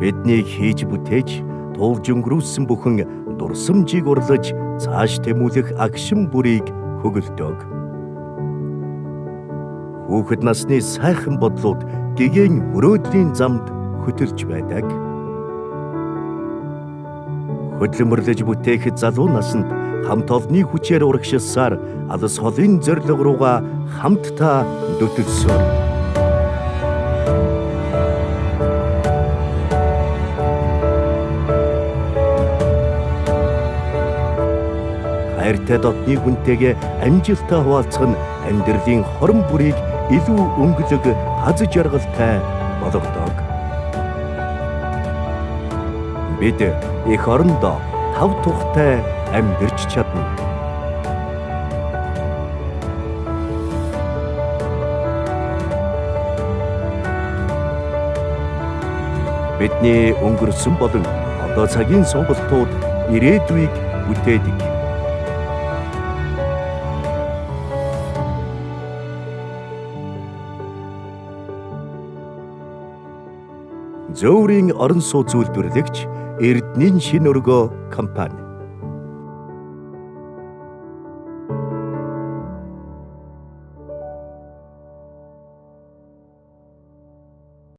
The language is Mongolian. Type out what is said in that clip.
Бидний хийж бүтээж, туулж өнгөрүүлсэн бүхэн дурсамжийг урлаж, цааш тэмүүлэх агшин бүрийг хөглөдөг. Хүүхэд насны сайхан бодлууд гэгээн мөрөөдлийн замд хөтөлж байдаг. Хөдөлмөрлөж бүтээх залуу наснд хамт олонний хүчээр урагшилсаар алс холын зорилго руугаа хамтдаа дөтөлсөн. Хайртай дотны хүнтэйгээ амжилтаа хуваалцах нь амьдралын хорон бүрийг илүү өнгөлөг, аз жаргалтай болгодог. Бид эх орондоо тав тухтай амьдарч чадна. Бидний өнгөрсөн болон одоо цагийн сонголтууд ирээдүйг бүтээдэг. Зөөврийн орон сууц үйлдвэрлэгч Эрдэнийн шинэ өргөө компани.